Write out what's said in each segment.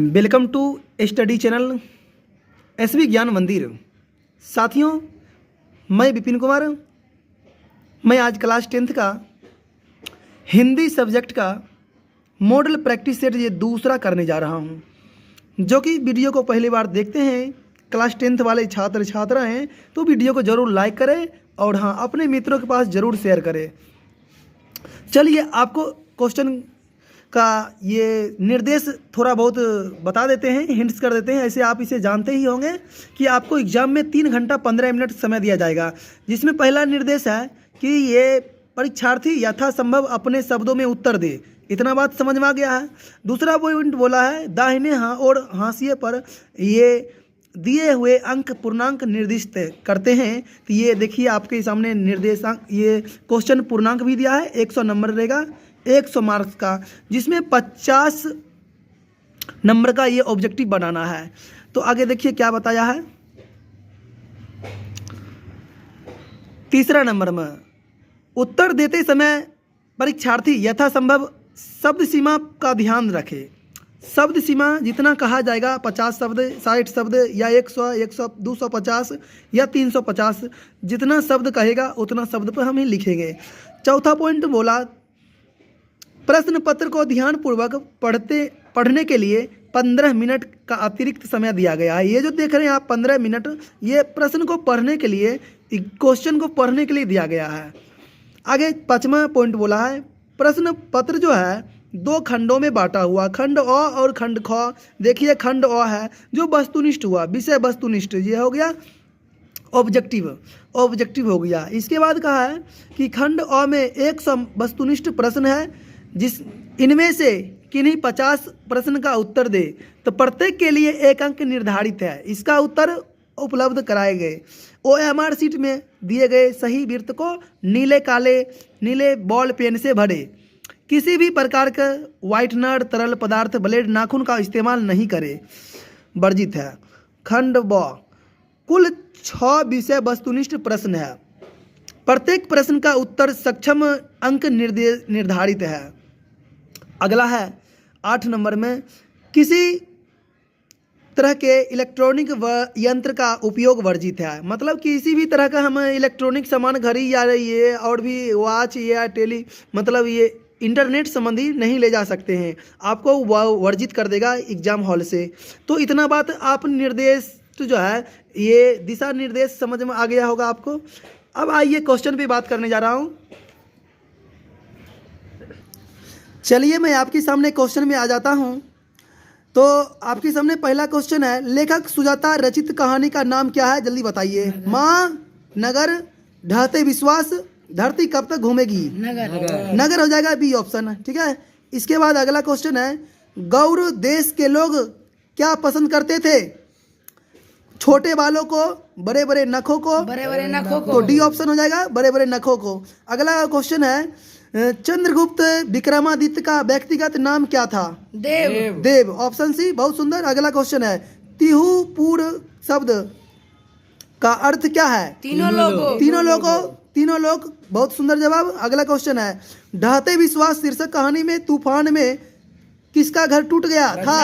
Welcome to study channel SV Gyan Mandir. साथियों, मैं विपिन कुमार। मैं आज क्लास 10th का हिंदी सब्जेक्ट का मॉडल प्रैक्टिस सेट ये दूसरा करने जा रहा हूँ। जो कि वीडियो को पहली बार देखते हैं क्लास 10th वाले छात्र छात्रा हैं तो वीडियो को ज़रूर लाइक करें और हाँ, अपने मित्रों के पास ज़रूर शेयर करें। चलिए आपको क्वेश्चन का ये निर्देश थोड़ा बहुत बता देते हैं, हिंट्स कर देते हैं। ऐसे आप इसे जानते ही होंगे कि आपको एग्जाम में 3 घंटा 15 मिनट समय दिया जाएगा, जिसमें पहला निर्देश है कि ये परीक्षार्थी यथासंभव अपने शब्दों में उत्तर दे। इतना बात समझ में आ गया है। दूसरा पॉइंट बोला है दाहिने हाँ और हाशिए पर ये दिए हुए अंक पूर्णांक निर्दिष्ट करते हैं। तो ये देखिए आपके सामने निर्देशांक, ये क्वेश्चन पूर्णांक भी दिया है। 100 नंबर रहेगा, 100 मार्क्स का, जिसमें 50 नंबर का ये ऑब्जेक्टिव बनाना है। तो आगे देखिए क्या बताया है। तीसरा नंबर में उत्तर देते समय परीक्षार्थी यथासंभव शब्द सीमा का ध्यान रखे। शब्द सीमा जितना कहा जाएगा 50 शब्द, 60 शब्द या 100, 250 या 350, जितना शब्द कहेगा उतना शब्द पर हम ही लिखेंगे। चौथा पॉइंट बोला प्रश्न पत्र को ध्यानपूर्वक पढ़ने के लिए 15 मिनट का अतिरिक्त समय दिया गया है। ये जो देख रहे हैं आप 15 मिनट, ये प्रश्न को पढ़ने के लिए, क्वेश्चन को पढ़ने के लिए दिया गया है। आगे 5वां पॉइंट बोला है प्रश्न पत्र जो है 2 खंडों में बांटा हुआ, खंड अ और खंड ख। देखिए खंड अ है जो वस्तुनिष्ठ हुआ, विषय वस्तुनिष्ठ, ये हो गया ऑब्जेक्टिव हो गया। इसके बाद कहा है कि खंड अ में 100 वस्तुनिष्ठ प्रश्न है, जिस इनमें से किन्हीं 50 प्रश्न का उत्तर दे। तो प्रत्येक के लिए 1 अंक निर्धारित है। इसका उत्तर उपलब्ध कराए गए। OMR शीट में दिए गए सही वृत्त को नीले बॉल पेन से भरे। किसी भी प्रकार का व्हाइटनर, तरल पदार्थ, ब्लेड, नाखून का इस्तेमाल नहीं करे, वर्जित है। खंड ब कुल 6 विषय वस्तुनिष्ठ प्रश्न है। प्रत्येक प्रश्न का उत्तर सक्षम अंक निर्धारित है। अगला है 8 नंबर में किसी तरह के इलेक्ट्रॉनिक यंत्र का उपयोग वर्जित है। मतलब किसी भी तरह का हम इलेक्ट्रॉनिक सामान, घड़ी या ये और भी वॉच या मतलब ये इंटरनेट संबंधी नहीं ले जा सकते हैं, आपको वर्जित कर देगा एग्जाम हॉल से। तो इतना बात आप निर्देश तो जो है ये दिशा निर्देश समझ में आ गया होगा आपको। अब आइए क्वेश्चन पे बात करने जा रहा हूँ। चलिए मैं आपके सामने क्वेश्चन में आ जाता हूँ। तो आपके सामने पहला क्वेश्चन है, लेखक सुजाता रचित कहानी का नाम क्या है? जल्दी बताइए। माँ, नगर, ढहते विश्वास, धरती कब तक घूमेगी? नगर हो जाएगा, बी ऑप्शन, ठीक है। इसके बाद अगला क्वेश्चन है, गौर देश के लोग क्या पसंद करते थे? छोटे बालों को, बड़े बड़े नखों को, तो डी ऑप्शन हो जाएगा, बड़े बड़े नखों को। अगला क्वेश्चन है, चंद्रगुप्त विक्रमादित्य का व्यक्तिगत नाम क्या था? देव, ऑप्शन सी, बहुत सुंदर। अगला क्वेश्चन है, तिहुपुर शब्द का अर्थ क्या है? तीनों लोग, बहुत सुंदर जवाब। अगला क्वेश्चन है, ढहते विश्वास शीर्षक कहानी में तूफान में किसका घर टूट गया था?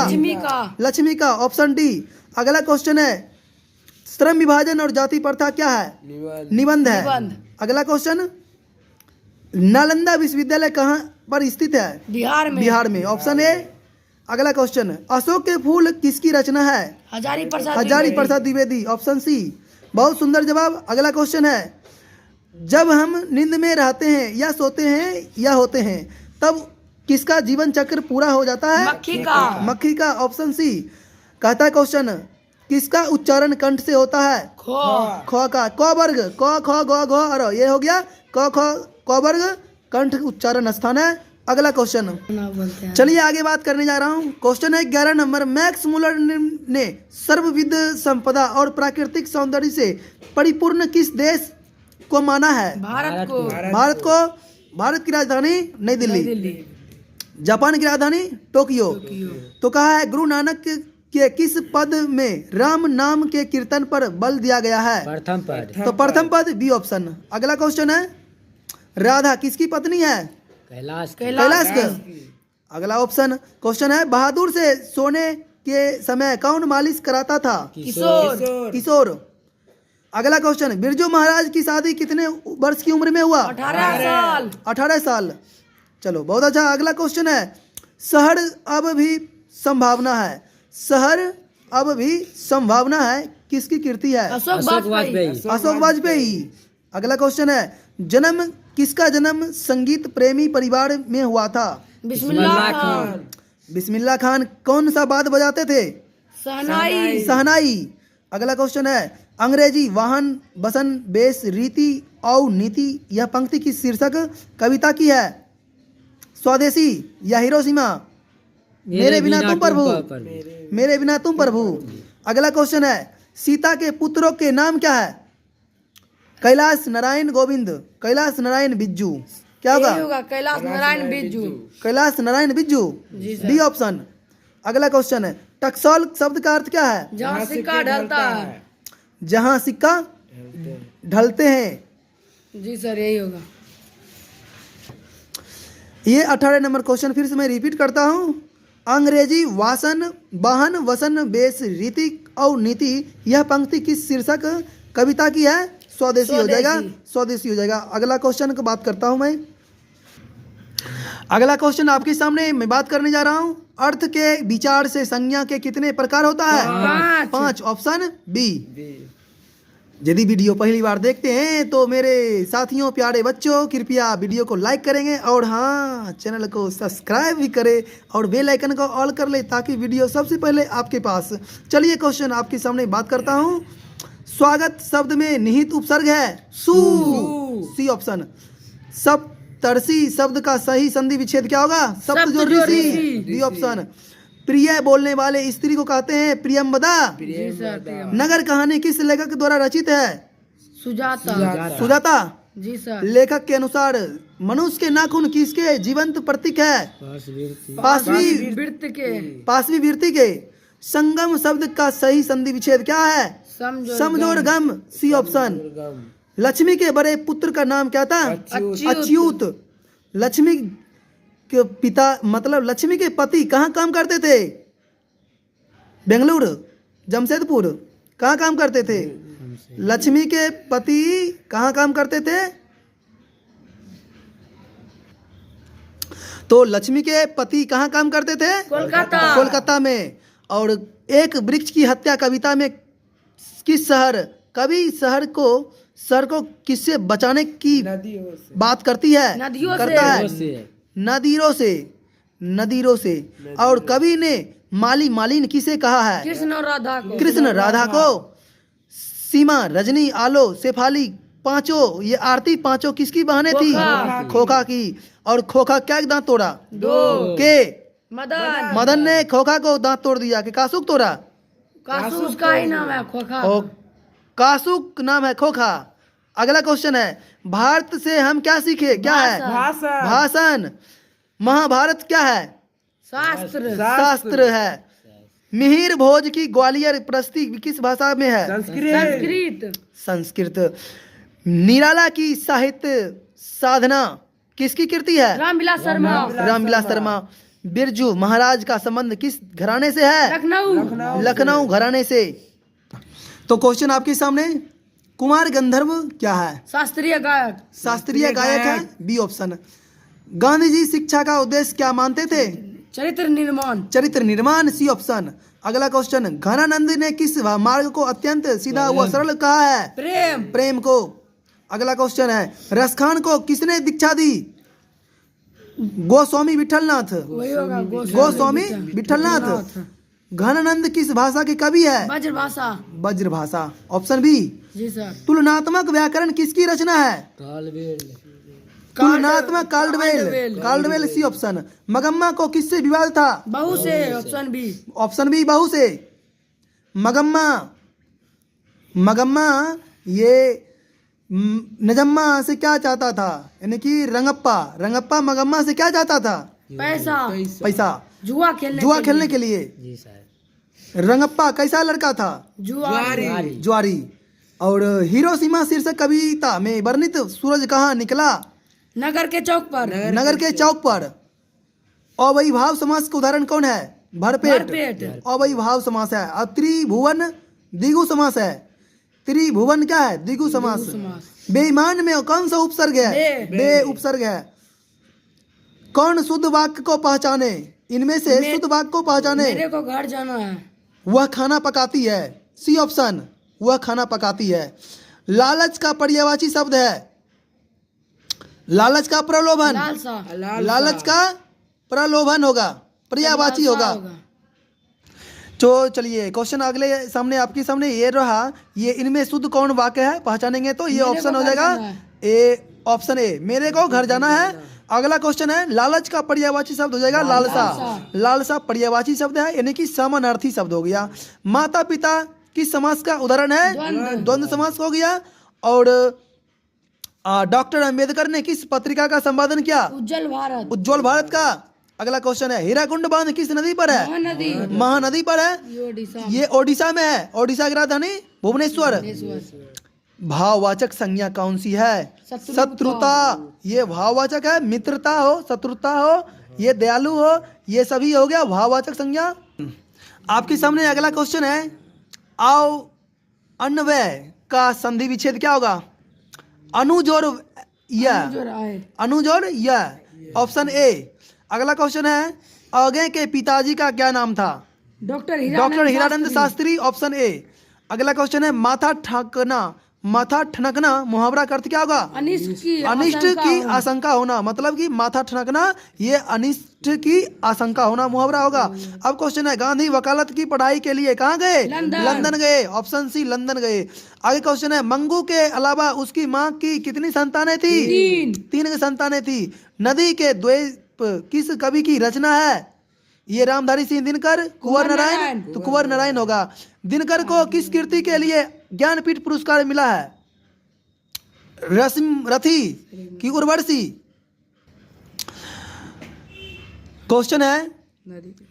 लक्ष्मी का, ऑप्शन डी। अगला क्वेश्चन है, श्रम विभाजन और जाति प्रथा क्या है? निबंध है। अगला क्वेश्चन, नालंदा विश्वविद्यालय कहाँ पर स्थित है? बिहार में, ऑप्शन ए। अगला क्वेश्चन, अशोक के फूल किसकी रचना है? हजारी प्रसाद द्विवेदी, ऑप्शन सी, बहुत सुंदर जवाब। अगला क्वेश्चन है, जब हम नींद में रहते हैं या सोते हैं या होते हैं तब किसका जीवन चक्र पूरा हो जाता है? मक्खी का, ऑप्शन सी। कहता है क्वेश्चन, किसका उच्चारण कंठ से होता है? ख का। क वर्ग, क ख ग घ र, ये हो गया क ख क वर्ग, कंठ उच्चारण स्थान है। अगला क्वेश्चन, चलिए आगे बात करने जा रहा हूँ। क्वेश्चन है 11 नंबर, मैक्स मुलर ने सर्वविध संपदा और प्राकृतिक सौंदर्य से परिपूर्ण किस देश को माना है? भारत को। भारत की राजधानी नई दिल्ली। जापान की राजधानी टोक्यो। तो कहा है, गुरु नानक के किस पद में राम नाम के कीर्तन पर बल दिया गया है? प्रथम पद। तो प्रथम पद, बी ऑप्शन। अगला क्वेश्चन है, राधा किसकी पत्नी है? कैलाश का। अगला ऑप्शन क्वेश्चन है, बहादुर से सोने के समय कौन मालिश कराता था? किशोर। अगला क्वेश्चन, बिरजू महाराज की शादी कितने वर्ष की उम्र में हुआ? 18 साल। चलो बहुत अच्छा। अगला क्वेश्चन है, शहर अब भी संभावना है, शहर अब भी संभावना है किसकी कृति है? अशोक वाजपेयी। अगला क्वेश्चन है, जन्म किसका जन्म संगीत प्रेमी परिवार में हुआ था? बिस्मिल्लाह खान कौन सा वाद्य बजाते थे? शहनाई। अगला क्वेश्चन है, अंग्रेजी वाहन वसन बेस रीति और नीति यह पंक्ति किस शीर्षक कविता की है? स्वदेशी या हिरोशिमा? मेरे बिना तुम प्रभु। मेरे बिना तुम प्रभु। अगला क्वेश्चन है, सीता के पुत्रों के नाम क्या है? कैलाश नारायण गोविंद, कैलाश नारायण बिज्जू। क्या होगा? कैलाश नारायण बिज्जू। कैलाश नारायण बिज्जू, डी ऑप्शन। अगला क्वेश्चन है, टकसॉल शब्द का अर्थ क्या है? जहाँ सिक्का ढलता है। जहाँ सिक्का ढलते हैं। जी सर, यही होगा। ये 18 नंबर क्वेश्चन फिर से मैं रिपीट करता हूँ। अंग्रेजी वाहन वसन बेस रीति और नीति यह पंक्ति किस शीर्षक कविता की है? स्वदेशी हो जाएगा, स्वदेशी हो जाएगा। अगला क्वेश्चन की बात करता हूँ मैं। अगला क्वेश्चन आपके सामने मैं बात करने जा रहा हूँ। अर्थ के विचार से संज्ञा के कितने प्रकार होता है? 5। Option B. यदि वीडियो पहली बार देखते हैं तो मेरे साथियों प्यारे बच्चों कृपया वीडियो को लाइक करेंगे और हाँ चैनल को सब्सक्राइब भी करें और बेल आइकन को ऑल कर ले ताकि वीडियो सबसे पहले आपके पास। चलिए क्वेश्चन आपके सामने बात करता हूँ। स्वागत शब्द में निहित उपसर्ग है सु, सी ऑप्शन। सप्तर्षि शब्द का सही संधि विच्छेद क्या होगा? सप्तजोरी, डी ऑप्शन। प्रिय बोलने वाले स्त्री को कहते हैं प्रियंवदा। नगर कहानी किस लेखक द्वारा रचित है? सुजाता। जी सर। लेखक के अनुसार मनुष्य के नाखून किसके जीवंत प्रतीक है? पाशवी वृत्ति के। संगम शब्द का सही संधि विच्छेद क्या है? समजोड़ गम, सी ऑप्शन। लक्ष्मी के बड़े पुत्र का नाम क्या था? अच्युत। लक्ष्मी के पिता मतलब लक्ष्मी के पति कहाँ काम करते थे? बेंगलुरु, जमशेदपुर। कहाँ काम करते थे? लक्ष्मी के पति कहाँ काम करते थे? तो लक्ष्मी के पति कहाँ काम करते थे? कोलकाता में। और एक वृक्ष की हत्या कविता में किस कवि शहर को किससे बचाने की बात करती है? नदीरों से। और कवि ने मालिन किसे कहा है? कृष्ण राधा को। सीमा, रजनी, आलो, शेफाली पांचों, ये आरती पांचों किसकी बहनें थी? खोखा की। और खोखा क्या दांत तोड़ा? के मदन ने खोखा को दांत तोड़ दिया कि कासुक तोड़ा? कासुक का ही नाम है खोखा। कासुक नाम है खोखा। अगला क्वेश्चन है, भारत से हम क्या सीखे? क्या है? भाषण। महाभारत क्या है? शास्त्र है। मिहिर भोज की ग्वालियर प्रस्ती किस भाषा में है? संस्कृत। निराला की साहित्य साधना किसकी कृति है? रामविलास शर्मा। बिरजू महाराज का संबंध किस घराने से है? लखनऊ घराने से। तो क्वेश्चन आपके सामने, कुमार गंधर्व क्या है? शास्त्रीय गायक है, बी ऑप्शन। गांधी जी शिक्षा का उद्देश्य क्या मानते थे? चरित्र निर्माण, सी ऑप्शन। अगला क्वेश्चन, घनानंद ने किस मार्ग को अत्यंत सीधा व सरल कहा है? प्रेम को। अगला क्वेश्चन है, रसखान को किसने दीक्षा दी? गोस्वामी विठलनाथ। घनानंद किस भाषा के कवि है? ब्रजभाषा। Option B. जी सर। तुलनात्मक व्याकरण किसकी रचना है? तुलनात्मक काल्डवेल, सी ऑप्शन। मगम्मा को किससे विवाद था? बहू से, ऑप्शन बी बहू से। मगम्मा ये नजम्मा से क्या चाहता था? यानी कि रंगप्पा मगम्मा से क्या चाहता था? पैसा। जुआ खेलने के लिए। जी सर। रंगप्पा कैसा लड़का था? जुआरी। और हिरोशिमा शीर्षक कविता में वर्णित सूरज कहाँ निकला? नगर के चौक पर। अव्ययीभाव समास का उदाहरण कौन है? भरपेट भरपेट। अव्ययीभाव समास है। और त्रिभुवन द्विगु समास है। त्रिभुवन क्या है? द्विगु समास। समास। बेईमान में कौन सा उपसर्ग है? बे। बे उपसर्ग है। कौन शुद्ध वाक्य को पहचाने? इनमें से शुद्ध वाक्य को पहचाने। मेरे को घर जाना है। वह खाना पकाती है। सी ऑप्शन, वह खाना पकाती है। लालच का पर्यायवाची शब्द है। लालच का प्रलोभन। लालसा। लालच का प्रलोभन होगा, पर्यायवाची लालसा होगा। तो चलिए क्वेश्चन अगले सामने आपके सामने ये रहा। ये इनमें शुद्ध कौन वाक्य है पहचानेंगे तो ये मेरे ऑप्शन को हो घर जाएगा जाना है। ए। ऑप्शन ए, मेरे को घर जाना है। अगला क्वेश्चन है लालच का पर्यायवाची शब्द हो जाएगा लालसा। लालसा पर्यायवाची शब्द है यानी कि समानार्थी शब्द हो गया। माता पिता किस समास का उदाहरण है? द्वंद्व समास हो गया। और डॉक्टर अंबेडकर ने किस पत्रिका का संपादन किया? उज्जवल भारत। उज्ज्वल भारत का। अगला क्वेश्चन है हीराकुंड बांध किस नदी पर है? महानदी। महानदी पर है। ये ओडिशा। ये ओडिशा में है। ओडिशा की राजधानी भुवनेश्वर। भाववाचक संज्ञा कौन सी है? शत्रुता। ये भाववाचक है। मित्रता हो, शत्रुता हो, ये दयालु हो, ये सभी हो गया भाववाचक संज्ञा। आपके सामने अगला क्वेश्चन है आओ अन्वय का संधि विच्छेद क्या होगा? अनुज और या। जो रहा है। अनुज और या। Option A. अगला क्वेश्चन है आगे के पिताजी का क्या नाम था? Doctor Hiranand Shastri. Option A. अगला क्वेश्चन है माथा ठनकना। माथा ठनकना मुहावरा का अर्थ क्या होगा? अनिष्ट की आशंका होना। मतलब कि माथा ठनकना ये अनिष्ट की आशंका होना मुहावरा होगा। अब क्वेश्चन है गांधी वकालत की पढ़ाई के लिए कहाँ गए? लंदन गए। ऑप्शन सी, लंदन गए। आगे क्वेश्चन है मंगू के अलावा उसकी माँ की कितनी संतानें थी? तीन संतानें थी। नदी के द्वीप किस कवि की रचना है? ये रामधारी सिंह दिनकर, कुंवर नारायण। तो कुंवर नारायण होगा। दिनकर को किस कृति के लिए ज्ञानपीठ पुरस्कार मिला है? रथी की उर्वशी। क्वेश्चन है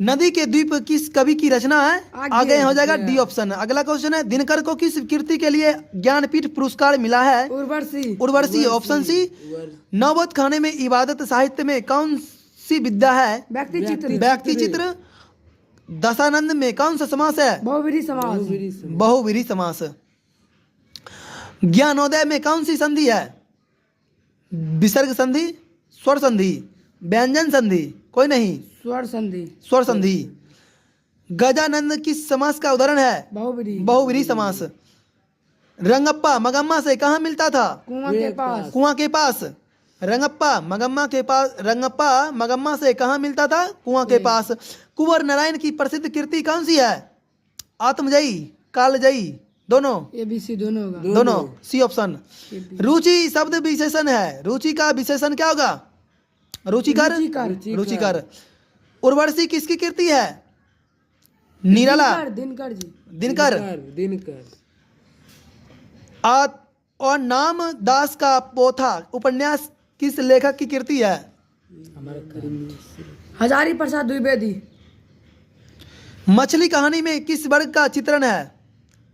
नदी के द्वीप किस कवि की रचना है? आगे हो जाएगा डी ऑप्शन। अगला क्वेश्चन है दिनकर को किस कृति के लिए ज्ञानपीठ पुरस्कार मिला है? उर्वशी। Option C. नौबत खाने में इबादत साहित्य में कौन सी विद्या है? व्यक्ति चित्र। दशानंद में कौन सा समास है? बहुव्रीहि समास। ज्ञानोदय में कौन सी संधि है? विसर्ग संधि, स्वर संधि, व्यंजन संधि, कोई नहीं, स्वर संधि। गजानंद किस समास का उदाहरण है? बहुव्रीहि समास। रंगप्पा मगम्मा से कहाँ मिलता था? कुआं के पास। रंगप्पा मगम्मा से कहाँ मिलता था? कुआं के पास। कुंवर नारायण की प्रसिद्ध कृति कौन सी है? आत्मजयी, कालजयी, दोनों। ABC दोनों होगा। दोनों। C option. रुचि शब्द विशेषण है। रुचि का विशेषण क्या होगा? रुचिकर। उर्वशी किसकी कृति है? निराला। दिनकर। और नाम दास का पोथा उपन्यास किस लेखक की कृति है? हजारी प्रसाद द्विवेदी। मछली कहानी में किस वर्ग का चित्रण है?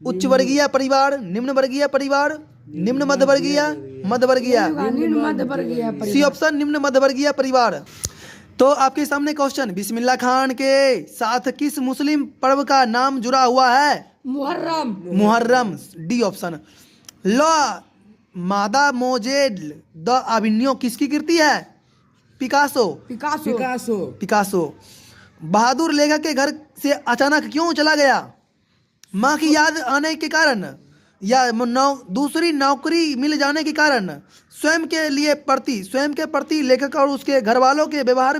उच्च वर्गीय परिवार, निम्न वर्गीय परिवार, निम्न मध्यवर्गीय, मध्यवर्गीय। सी ऑप्शन, निम्न मध्यवर्गीय परिवार। तो आपके सामने क्वेश्चन बिस्मिल्लाह खान के साथ किस मुस्लिम पर्व का नाम जुड़ा हुआ है? मुहर्रम। D option. लॉ मादा मोजेड द अभिन्यो किसकी कृति है? पिकासो। बहादुर लेखक के घर से अचानक क्यों चला गया? माँ की याद आने के कारण या दूसरी नौकरी मिल जाने के कारण, स्वयं के प्रति लेखक और उसके घर वालों के व्यवहार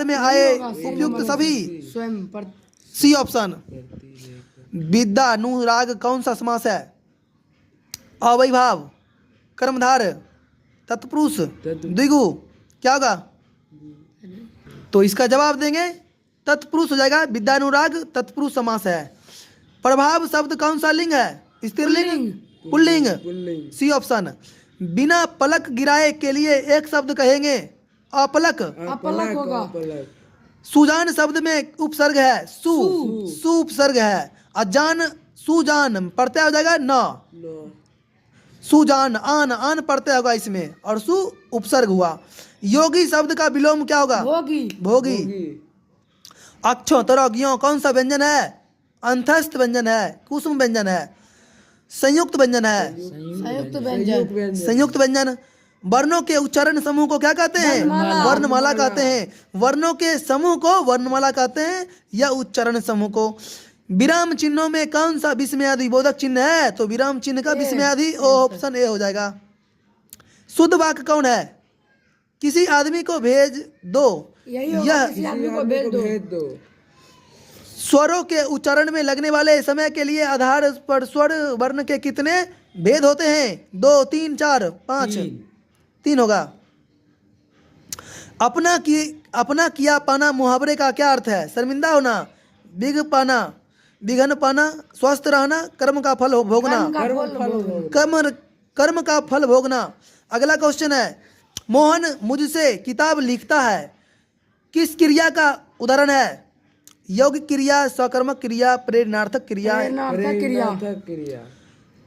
में आए उपयुक्त सभी। C option. विद्यानुराग कौन सा समास है? अवयभाव, कर्मधार, तत्पुरुष, द्विगु, क्या होगा? तो इसका जवाब देंगे तत्पुरुष हो जाएगा। विद्यानुराग तत्पुरुष समास है। प्रभाव शब्द कौन सा लिंग है? स्त्रीलिंग, पुल्लिंग। C option. बिना पलक गिराए के लिए एक शब्द कहेंगे अपलक होगा। सुजान शब्द में उपसर्ग है सु उपसर्ग है। अजान सुजान प्रत्यय हो जाएगा न। सुजान, आन, आन पढ़ते होगा इसमें, और सु उपसर्ग हुआ। योगी शब्द का विलोम क्या होगा? भोगी। भोगी। अक्षो तरग्यों कौन सा व्यंजन है? अंतस्थ व्यंजन है, कुसुम व्यंजन है, संयुक्त व्यंजन है, संयुक्त व्यंजन। संयुक्त व्यंजन। वर्णों के उच्चारण समूह को क्या कहते हैं? वर्णमाला कहते हैं। वर्णों के समूह को वर्णमाला कहते हैं या उच्चारण समूह को। विराम चिन्हों में कौन सा विस्मयादि बोधक चिन्ह है? तो विराम चिन्ह का विस्मयादि ऑप्शन ए हो जाएगा। शुद्ध वाक्य कौन है? किसी आदमी को भेज दो, यही होगा, यह किसी आदमी को भेज दो। स्वरों के उच्चारण में लगने वाले समय के लिए आधार पर स्वर वर्ण के कितने भेद होते हैं? 2, 3, 4, 5? 3 होगा। अपना किया पाना मुहावरे का क्या अर्थ है? शर्मिंदा होना, बिग पाना, बिघन पाना, स्वस्थ रहना, कर्म का फल भोगना, कर्म का फल भोगना। अगला क्वेश्चन है, मोहन मुझसे किताब लिखता है, किस क्रिया का उदाहरण है? यौगिक क्रिया, सकर्मक क्रिया, प्रेरणार्थक क्रिया। क्रिया।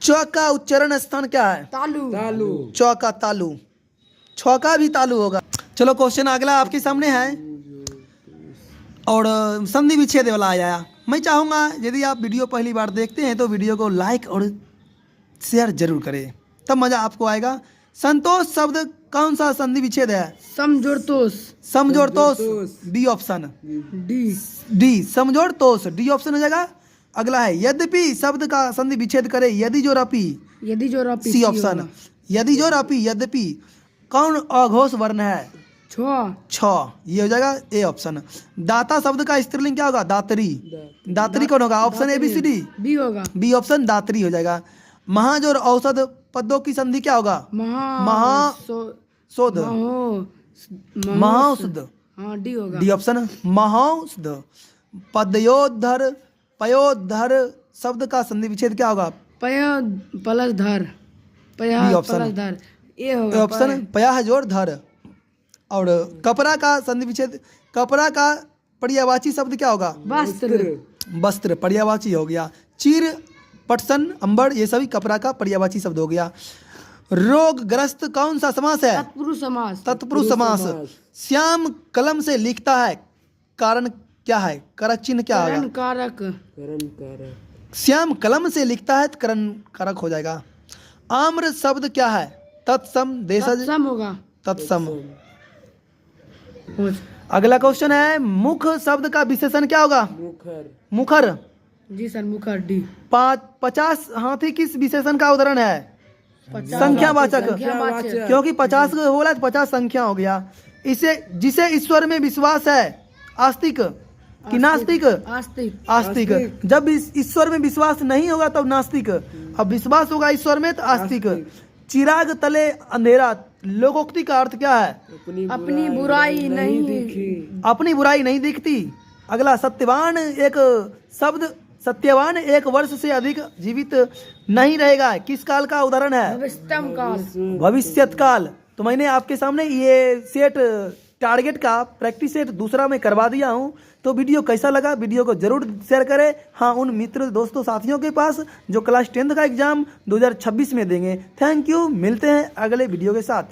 च का उच्चारण स्थान क्या है? तालु। च का तालु, छ का भी तालु होगा। चलो क्वेश्चन अगला आपके सामने है, और संधि विच्छेद वाला आया। मैं चाहूँगा यदि आप वीडियो पहली बार देखते हैं तो वीडियो को लाइक और शेयर जरूर करें, तब मजा आपको आएगा। संतोष शब्द कौन सा संधि विच्छेद है? समजोड़तोष। समजोड़तोष, डी ऑप्शन। डी समजोड़तोष, डी ऑप्शन हो जाएगा। अगला है यद्यपि शब्द का संधि विच्छेद करे, यदि जो रपी, सी ऑप्शन। यदि जो रपी, यद्यपि कौन अघोष वर्ण है? छ, ये हो जाएगा ए ऑप्शन। दाता शब्द का स्त्रीलिंग क्या होगा? दातरी। दातरी कौन होगा? Option A, B, C, D? B होगा। बी ऑप्शन, दातरी हो जाएगा। महाज और औषध पदों की संधि क्या होगा? महाशोध, महाौषध। हाँ, डी होगा। D option, महाौषध। पदयोद्धर, पयोद्धर शब्द का संधि विच्छेद क्या होगा? पय प्लस धर, बी ऑप्शन। धर, ए होगा ऑप्शन, पया जोड़ धर। और कपड़ा का संधि विच्छेद, कपड़ा का पर्यायवाची शब्द क्या होगा? वस्त्र। वस्त्र पर्यायवाची हो गया। चीर, पटसन, अंबर, ये सभी कपड़ा का पर्यायवाची शब्द हो गया। रोगग्रस्त कौन सा समास है? तत्पुरुष समास। तत्पुरुष समास। श्याम कलम से लिखता है, कारण क्या है? करक चिन्ह क्या होगा? कारक। श्याम कलम से लिखता है तो करण कारक हो जाएगा। आम्र शब्द क्या है? तत्सम, देशज, होगा। तत्सम। अगला क्वेश्चन है, मुख शब्द का विशेषण क्या होगा? मुखर। जी सर, मुखर। डी। 50 हाथी किस विशेषण का उदाहरण है? संख्यावाचक। क्योंकि 50 को बोला तो 50 संख्या हो गया। इसे जिसे ईश्वर में विश्वास है, आस्तिक कि नास्तिक? आस्तिक। जब ईश्वर में विश्वास नहीं होगा तब नास्तिक, अब विश्वास होगा ईश्वर में तो आस्तिक। चिराग तले अंधेरा, लोकोक्ति का अर्थ क्या है? अपनी बुराई नहीं दिखती। अगला, सत्यवान एक शब्द, सत्यवान 1 वर्ष से अधिक जीवित नहीं रहेगा, किस काल का उदाहरण है? भविष्यत काल। तो मैंने आपके सामने ये सेट टारगेट का प्रैक्टिस सेट दूसरा मैं करवा दिया हूँ। तो वीडियो कैसा लगा? वीडियो को जरूर शेयर करें, हाँ, उन मित्र दोस्तों साथियों के पास जो क्लास 10th का एग्जाम 2026 में देंगे। थैंक यू, मिलते हैं अगले वीडियो के साथ।